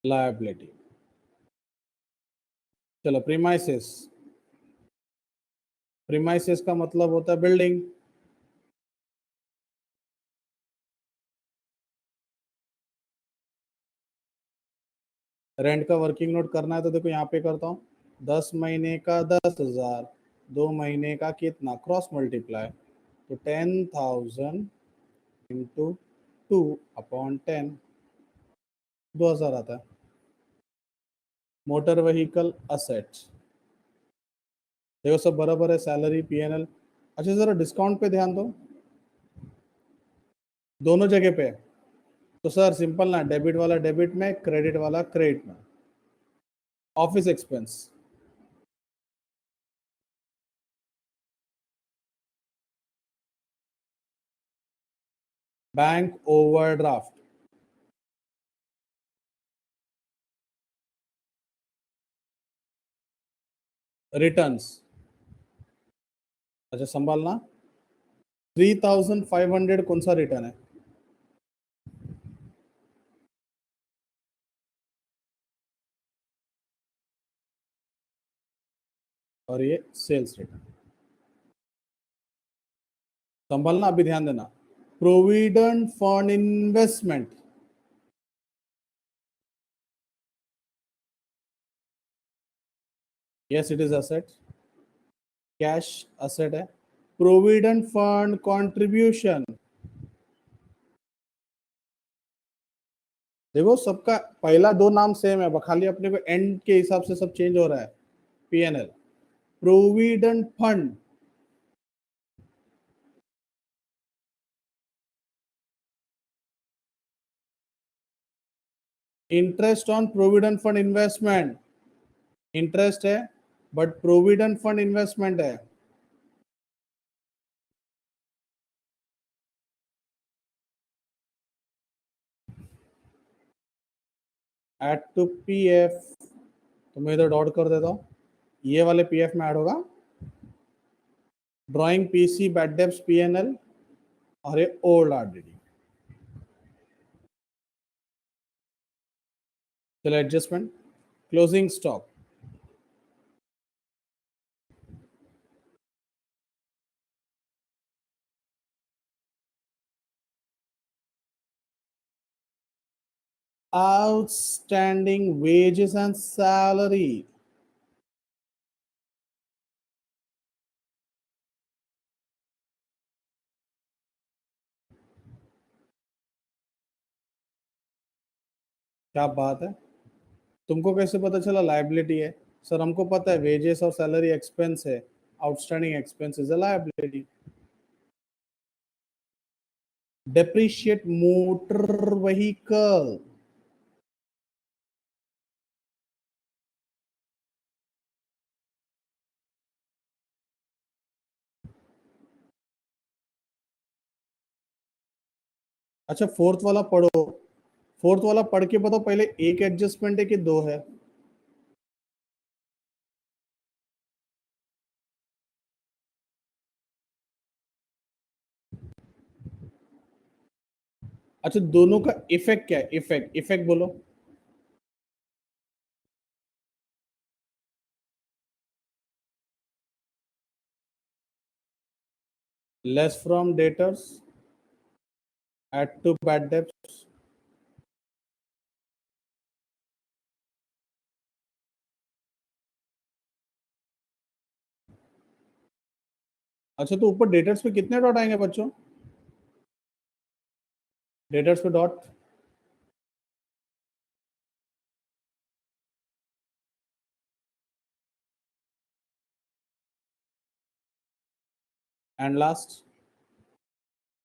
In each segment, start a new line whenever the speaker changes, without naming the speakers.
Liability. चलो, premises. Premises का मतलब होता है बिल्डिंग। रेंट का वर्किंग नोट करना है तो देखो यहाँ पे करता हूँ, 10 महीने का 10,000, 2 महीने का कितना, क्रॉस मल्टीप्लाई, तो 10,000 इंटू 2/10, 2,000 आता है। मोटर व्हीकल असेट्स, देखो सब बराबर है, सैलरी पीएनएल। अच्छा जरा डिस्काउंट पे ध्यान दो, दोनों जगह पे। तो सर सिंपल ना, डेबिट वाला डेबिट में, क्रेडिट वाला क्रेडिट में। Office expense, bank overdraft, returns. अच्छा संभालना, 3,500 कौन सा रिटर्न है? और ये सेल्स रिटर्न। संभालना, अभी ध्यान देना। Provident fund investment, yes it is asset, cash asset है। प्रोविडेंट फंड कंट्रीब्यूशन, देखो सबका पहला दो नाम सेम है, खाली अपने को एंड के हिसाब से सब चेंज हो रहा है। PNL, provident fund, interest on provident fund investment, interest है बट प्रोविडेंट फंड इन्वेस्टमेंट है। ऐड टू पीएफ, तो मैं इधर डॉट कर देता हूँ, ये वाले पीएफ में ऐड होगा। Drawing PC bad debts PNL, और ये ओल्ड आरडीडी। चलो adjustment, closing stock, outstanding wages and salary, क्या बात है, तुमको कैसे पता चला लायबिलिटी है? सर हमको पता है वेजेस और सैलरी एक्सपेंस है, outstanding expense is a liability. Depreciate motor vehicle, अच्छा फोर्थ वाला पढ़ो, फोर्थ वाला पढ़ के बताओ पहले, एक एडजस्टमेंट है कि दो है? अच्छा दोनों का इफेक्ट क्या है? इफेक्ट, इफेक्ट बोलो। Less from debtors, add to bad debts. अच्छा तो ऊपर डेटर्स पे कितने डॉट आएंगे बच्चों? डेटर्स पे dot, and last,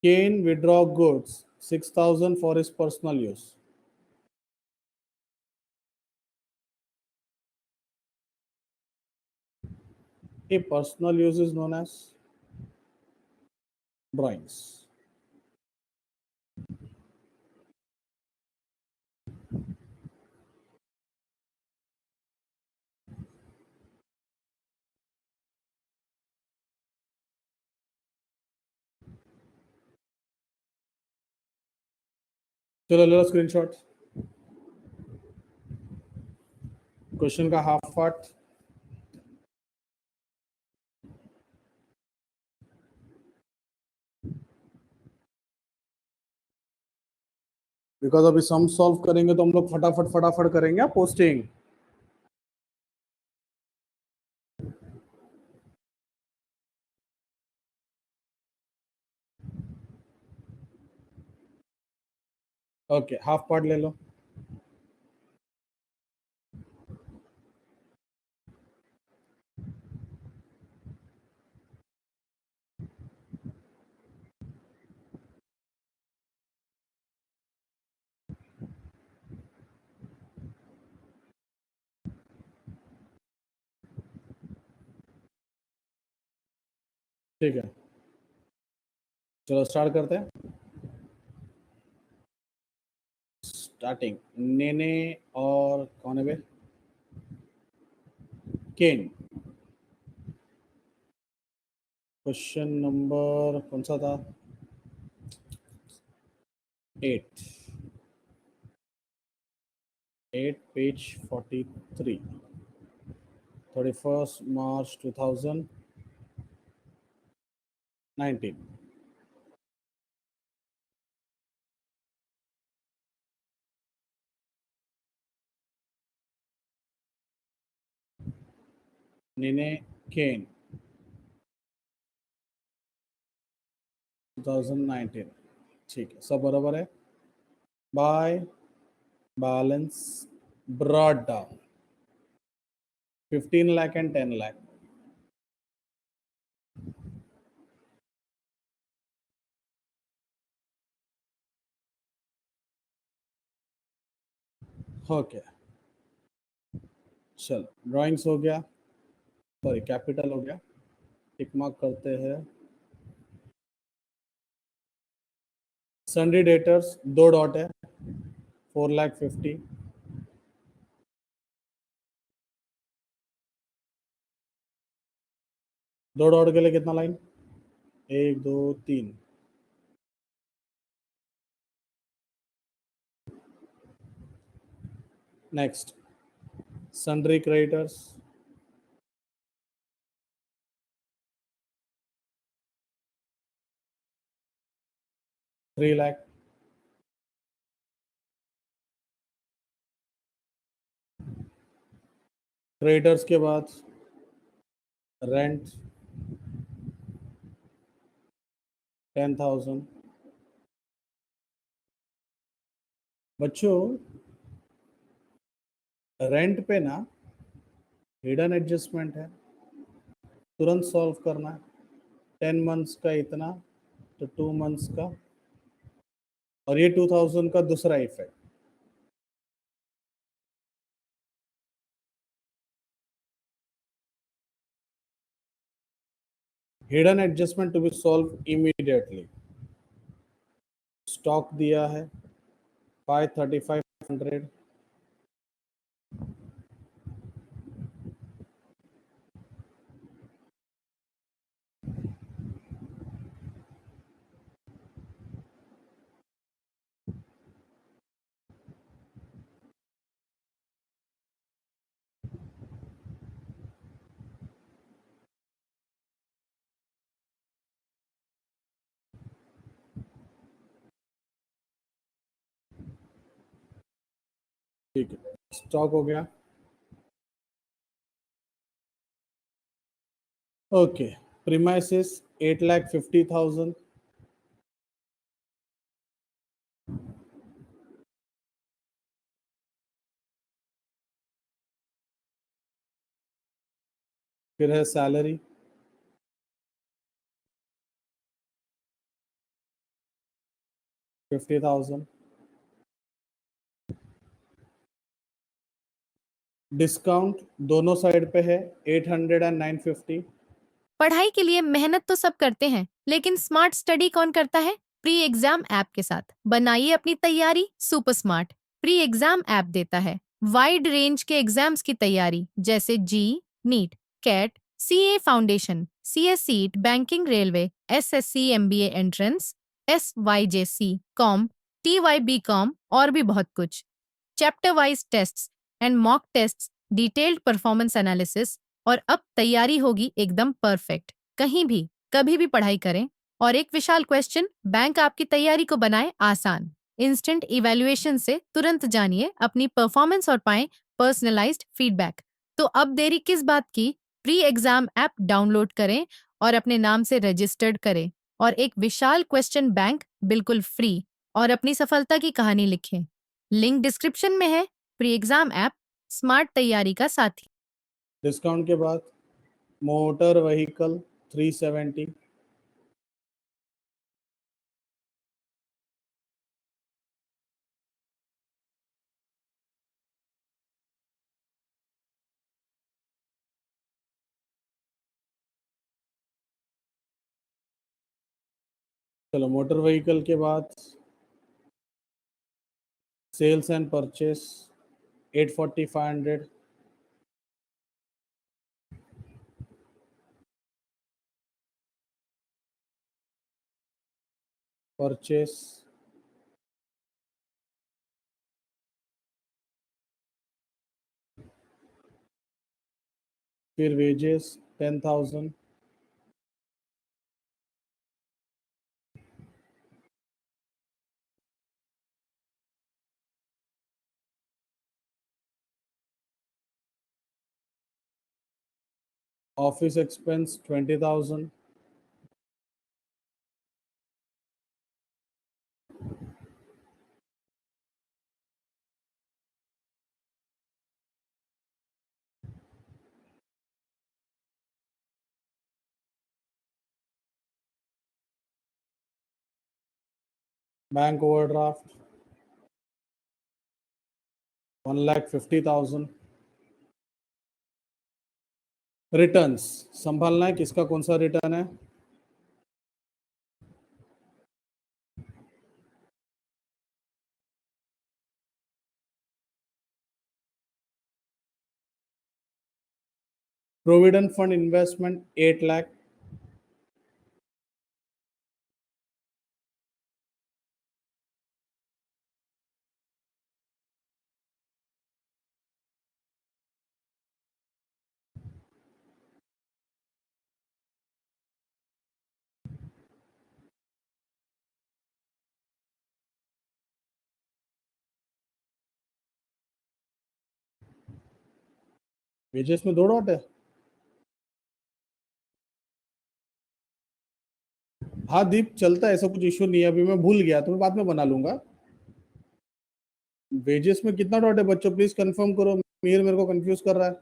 Kane withdraw goods 6,000 for his personal use. A personal use is known as drawings. चलो ले लो स्क्रीनशॉट। क्वेश्चन का हाफ पार्ट, बिकॉज अभी सम सॉल्व करेंगे तो हम लोग फटाफट फटाफट करेंगे पोस्टिंग। ओके, हाफ पार्ट ले लो। ठीक है, चलो स्टार्ट करते हैं। स्टार्टिंग, नेने और कौन है बे, केन। क्वेश्चन नंबर कौन सा था, 8, 8 पेज 43, 31 March 2019। नेने केन 2019, ठीक है, सब बराबर है। By balance brought down 15 lakh and 10 lakh. Okay, चल ड्राइंग्स हो गया, सॉरी कैपिटल हो गया, टिक मार्क करते हैं। सन्ड्री डेटर्स 2 डॉट है, 4,50,000। दो डॉट के लिए कितना line, 1 2 3। Next, sundry creditors 3 lakh. Creditors के बाद रेंट 10,000। बच्चों रेंट पे ना हिडन एडजस्टमेंट है, तुरंत सॉल्व करना है। 10 मंथ्स का इतना, तो 2 मंथ्स का, और ये 2000 का दूसरा effect. Hidden adjustment to be solve immediately. Stock दिया है 5,35,100, ठीक है, स्टॉक हो गया। ओके, प्रीमाइसिस 8,50,000, फिर है सैलरी 50,000, डिस्काउंट दोनों साइड पे है 800 एंड 950।
पढ़ाई के लिए मेहनत तो सब करते हैं, लेकिन स्मार्ट स्टडी कौन करता है? प्री एग्जाम ऐप के साथ बनाइए अपनी तैयारी super smart. Pre exam app देता है वाइड रेंज के एग्जाम्स की तैयारी, जैसे JEE, NEET, CAT, CA foundation, CS CET, banking, railway, SSC, MBA entrance, SYJC, com, TYB com और भी बहुत कुछ। Chapter wise tests and mock tests detailed performance analysis, और अब तैयारी होगी एकदम परफेक्ट। कहीं भी कभी भी पढ़ाई करें। और एक विशाल क्वेश्चन, बैंक आपकी तैयारी को बनाए आसान। इंस्टेंट इवैल्यूएशन से तुरंत जानिए अपनी परफॉर्मेंस और पाएं पर्सनलाइज्ड फीडबैक। तो अब देरी किस बात की? प्री एग्जाम ऐप डाउनलोड करें और अपने नाम से रजिस्टर्ड करें और एक विशाल क्वेश्चन बैंक बिल्कुल फ्री, और अपनी सफलता की कहानी लिखें। लिंक डिस्क्रिप्शन में है। प्री एग्जाम ऐप, स्मार्ट तैयारी का साथी।
डिस्काउंट के बाद मोटर व्हीकल 370, चलो मोटर व्हीकल के बाद सेल्स एंड परचेस 840 500, परचेस, फिर wages 10,000, office expense 20,000, bank overdraft 1,50,000, returns संभालना है, किसका कौन सा रिटर्न है? Provident fund investment 8 lakh, wages में 2 डॉट है। हाँ दीप, चलता है, ऐसा कुछ इश्यू नहीं है। अभी मैं भूल गया तो मैं बाद में बना लूंगा। वेजेस में कितना डॉट है बच्चों, प्लीज कंफर्म करो। मेरे को कंफ्यूज कर रहा है।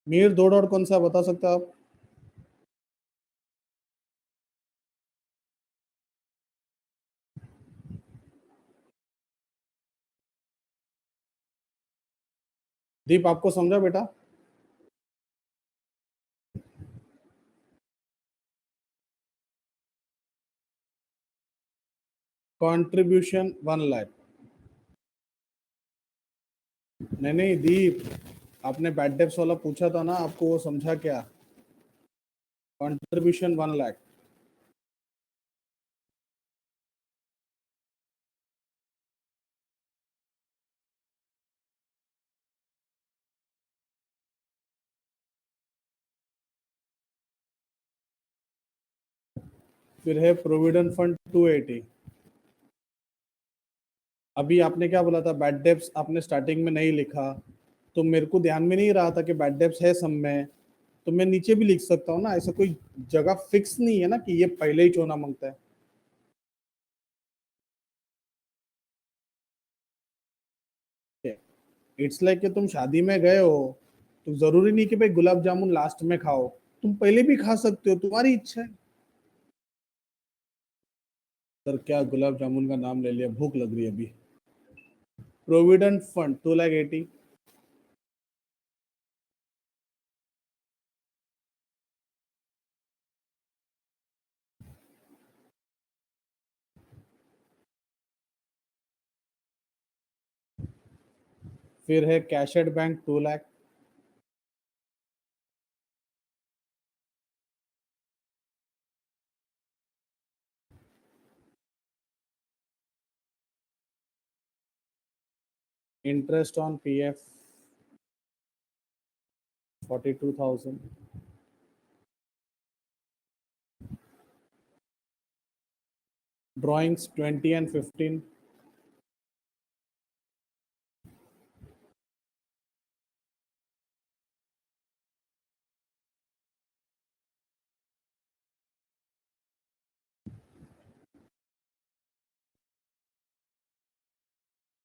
मीर 2 डॉट कौन सा बता सकते हो आप? दीप आपको समझा बेटा? कंट्रीब्यूशन 1 लाख। नहीं नहीं दीप, आपने बैड डेप्स वाला पूछा था ना, आपको वो समझा क्या? कंट्रीब्यूशन 1 लाख। फिर है प्रोविडेंट फंड 280। अभी आपने क्या बोला था, बैड डेप्स आपने स्टार्टिंग में नहीं लिखा, तो मेरे को ध्यान में नहीं रहा था कि बैड डेप्स है सब में। तो मैं नीचे भी लिख सकता हूँ ना, ऐसा कोई जगह फिक्स नहीं है ना कि ये पहले ही चोना मांगता है। इट्स लाइक कि तुम शादी में गए हो, तो जरूरी नहीं कि भाई गुलाब जामुन लास्ट में खाओ, तुम पहले भी खा सकते हो, तुम्हारी इच्छा है। सर क्या गुलाब जामुन का नाम ले लिया, भूख लग रही है अभी। Provident fund 2,80,000। फिर है cash at bank 2 lakh. Interest on PF 42,000, drawings 20 and 15,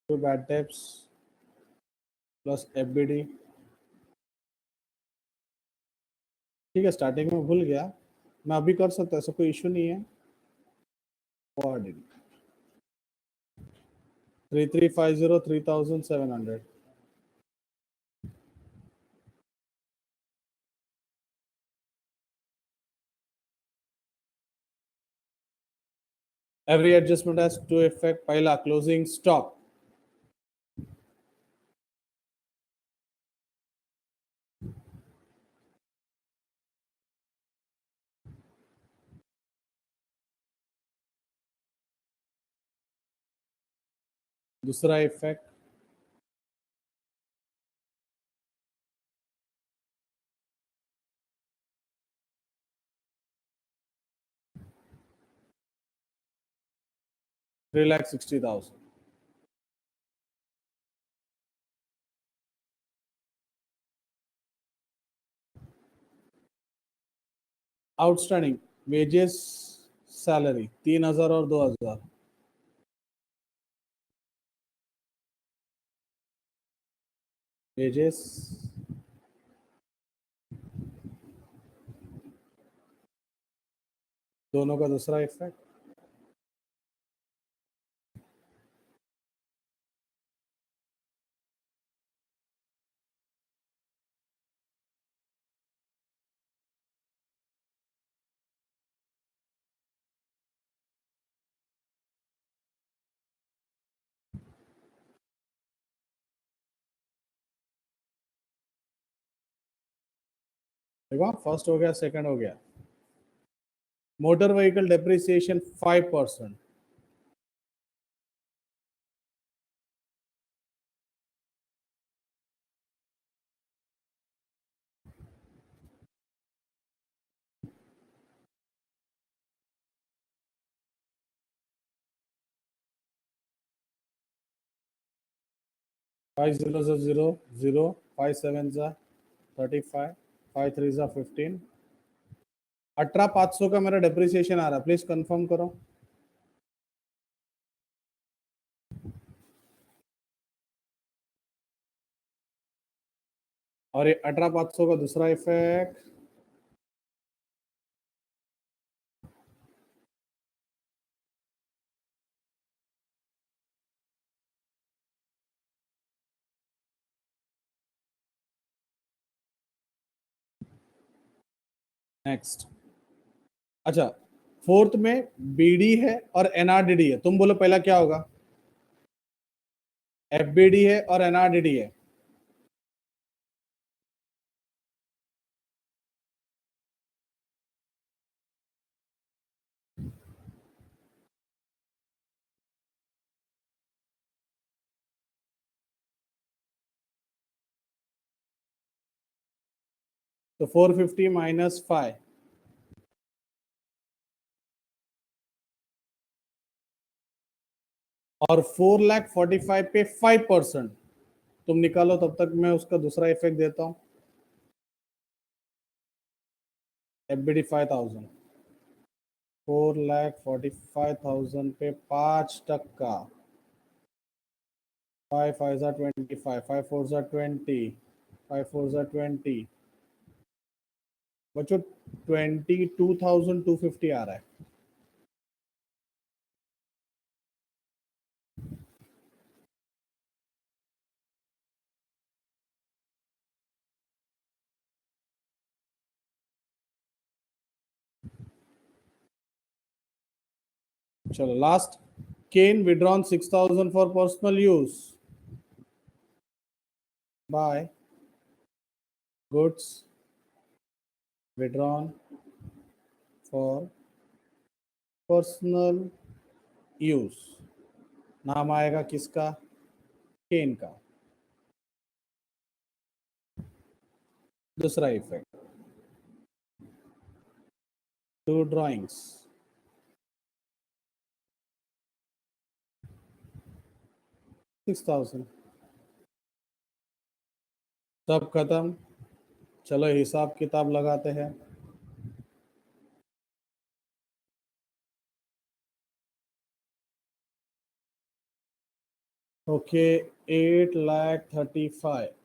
two bad debts plus FBD. ठीक है, स्टार्टिंग में भूल गया, मैं अभी कर सकता, ऐसा कोई इशू नहीं है। 3350 3700, every adjustment has two effect। पहला क्लोजिंग स्टॉक, दूसरा इफेक्ट $360,000। आउटस्टैंडिंग वेजेस सैलरी 3,000 और 2,000, वेजेस दोनों का दूसरा इफेक्ट, देखो फर्स्ट हो गया, सेकंड हो गया। Motor vehicle depreciation 5%, five zero zero zero, 5 7 35, 5 3 15, 18,500 का मेरा डेप्रिसिएशन आ रहा है, प्लीज कंफर्म करो। और ये 18,500 का दूसरा इफेक्ट, नेक्स्ट। अच्छा, फोर्थ में बीडी है और एनआरडीडी है, तुम बोलो पहला क्या होगा? एफबीडी है और एनआरडीडी है, तो 450 माइनस 5, और 4,45,000 पे 5%, तुम निकालो, तब तक मैं उसका दूसरा इफेक्ट देता हूं। एफबीडी 5,000, 4,45,000 पे 5%, 5 5 25, 5 4 20, 5 4 20, बच्चों 22,250 आ रहा है। चलो last, can withdrawn 6,000 for personal use by goods withdrawn for personal use, नाम आएगा किसका? केन का। दूसरा इफेक्ट, 2 ड्राइंग्स, 6,000। सब खत्म। चलो हिसाब किताब लगाते हैं। ओके, 8,35,000